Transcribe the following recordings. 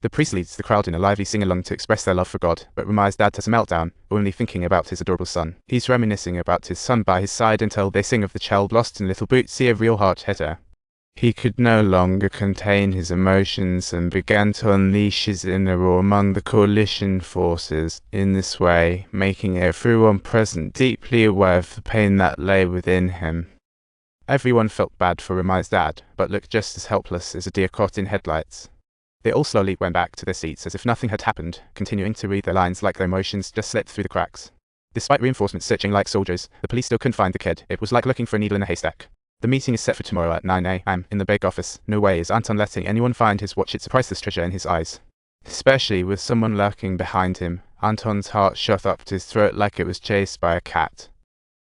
The priest leads the crowd in a lively sing-along to express their love for God, but Remy's dad has a meltdown, only thinking about his adorable son. He's reminiscing about his son by his side until they sing of the child lost in Little Bootsy, a real hard-hitter. He could no longer contain his emotions and began to unleash his inner roar among the coalition forces, in this way making everyone present deeply aware of the pain that lay within him. Everyone felt bad for Remy's dad, but looked just as helpless as a deer caught in headlights. They all slowly went back to their seats as if nothing had happened, continuing to read their lines like their emotions just slipped through the cracks. Despite reinforcements searching like soldiers, the police still couldn't find the kid. It was like looking for a needle in a haystack. The meeting is set for tomorrow at 9 a.m. in the big office. No way is Anton letting anyone find his watch. It's a priceless treasure in his eyes. Especially with someone lurking behind him. Anton's heart shot up to his throat like it was chased by a cat.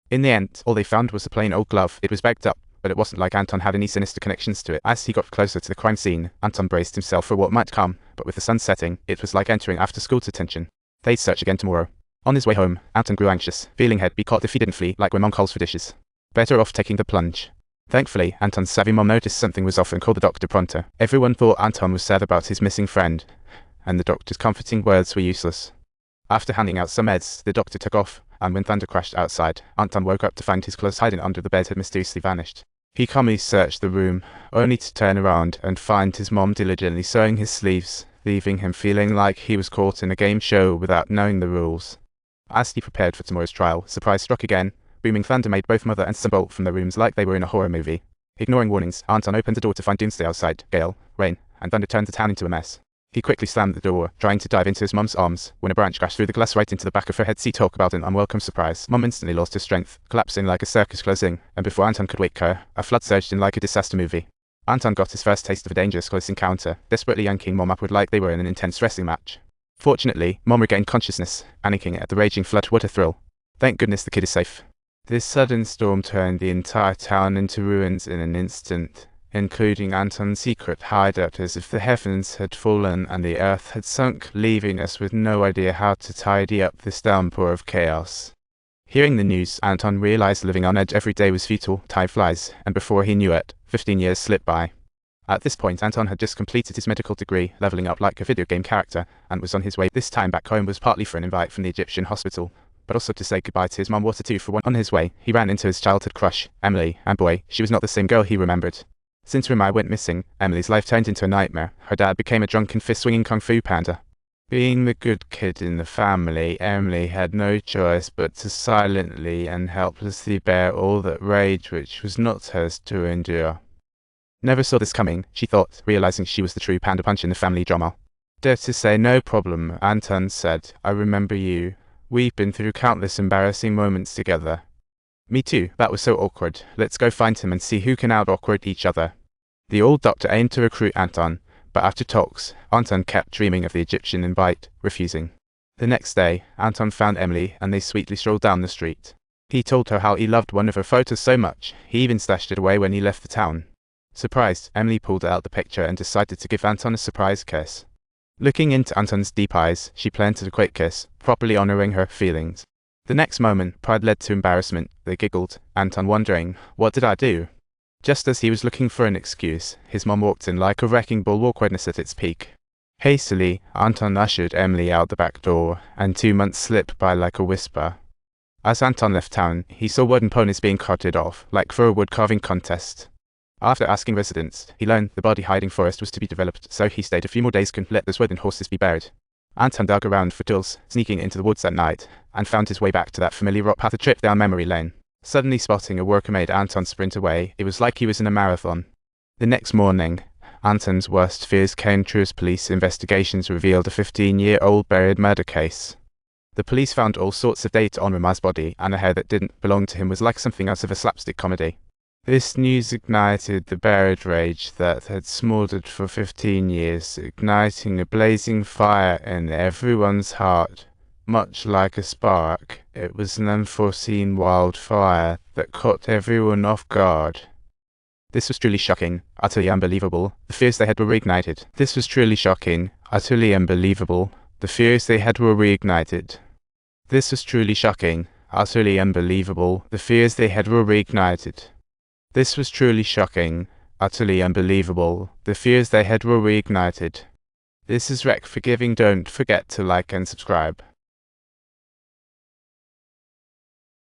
In the end, all they found was a plain old glove. It was bagged up, but it wasn't like Anton had any sinister connections to it. As he got closer to the crime scene, Anton braced himself for what might come, but with the sun setting, it was like entering after-school detention. They'd search again tomorrow. On his way home, Anton grew anxious, feeling he'd be caught if he didn't flee like when Mom calls for dishes. Better off taking the plunge. Thankfully, Anton's savvy mom noticed something was off and called the doctor pronto. Everyone thought Anton was sad about his missing friend, and the doctor's comforting words were useless. After handing out some meds, the doctor took off, and when thunder crashed outside, Anton woke up to find his clothes hiding under the bed had mysteriously vanished. He calmly searched the room, only to turn around and find his mom diligently sewing his sleeves, leaving him feeling like he was caught in a game show without knowing the rules. As he prepared for tomorrow's trial, surprise struck again. Booming thunder made both mother and son bolt from their rooms like they were in a horror movie. Ignoring warnings, Anton opened the door to find doomsday outside. Gale, rain, and thunder turned the town into a mess. He quickly slammed the door, trying to dive into his mum's arms, when a branch crashed through the glass right into the back of her head. See, talk about an unwelcome surprise. Mum instantly lost her strength, collapsing like a circus closing, and before Anton could wake her, a flood surged in like a disaster movie. Anton got his first taste of a dangerous close encounter, desperately yanking Mom upward like they were in an intense wrestling match. Fortunately, Mom regained consciousness, panicking at the raging flood. What a thrill. Thank goodness the kid is safe. This sudden storm turned the entire town into ruins in an instant, including Anton's secret hideout, as if the heavens had fallen and the earth had sunk, leaving us with no idea how to tidy up this downpour of chaos. Hearing the news, Anton realized living on edge every day was futile. Time flies, and before he knew it, 15 years slipped by. At this point, Anton had just completed his medical degree, leveling up like a video game character, and was on his way. This time back home was partly for an invite from the Egyptian hospital, but also to say goodbye to his mom. What a two for one. On his way, he ran into his childhood crush, Emily, and boy, she was not the same girl he remembered. Since Remy went missing, Emily's life turned into a nightmare. Her dad became a drunken fist-swinging kung fu panda. Being the good kid in the family, Emily had no choice but to silently and helplessly bear all that rage which was not hers to endure. Never saw this coming, she thought, realizing she was the true panda punch in the family drama. Dare to say no problem, Anton said. I remember you. We've been through countless embarrassing moments together. Me too, that was so awkward. Let's go find him and see who can out-awkward each other. The old doctor aimed to recruit Anton, but after talks, Anton kept dreaming of the Egyptian invite, refusing. The next day, Anton found Emily and they sweetly strolled down the street. He told her how he loved one of her photos so much, he even stashed it away when he left the town. Surprised, Emily pulled out the picture and decided to give Anton a surprise kiss. Looking into Anton's deep eyes, she planted a quick kiss, properly honoring her feelings. The next moment, pride led to embarrassment. They giggled, Anton wondering, what did I do? Just as he was looking for an excuse, his mom walked in like a wrecking ball, awkwardness at its peak. Hastily, Anton ushered Emily out the back door, and 2 months slipped by like a whisper. As Anton left town, he saw wooden ponies being carted off, like for a wood carving contest. After asking residents, he learned the body-hiding forest was to be developed, so he stayed a few more days to let those wooden horses be buried. Anton dug around for tools, sneaking into the woods at night, and found his way back to that familiar rock path, a trip down memory lane. Suddenly spotting a worker made Anton sprint away. It was like he was in a marathon. The next morning, Anton's worst fears came true as police investigations revealed a 15-year-old buried murder case. The police found all sorts of data on Remy's body, and a hair that didn't belong to him was like something out of a slapstick comedy. This news ignited the buried rage that had smoldered for 15 years, igniting a blazing fire in everyone's heart. Much like a spark, it was an unforeseen wildfire that caught everyone off guard. This was truly shocking, utterly unbelievable. The fears they had were reignited. This was truly shocking, utterly unbelievable. The fears they had were reignited. This was truly shocking, utterly unbelievable. The fears they had were reignited. This was truly shocking, utterly unbelievable. The fears they had were reignited. This is Rec Forgiving. Don't forget to like and subscribe.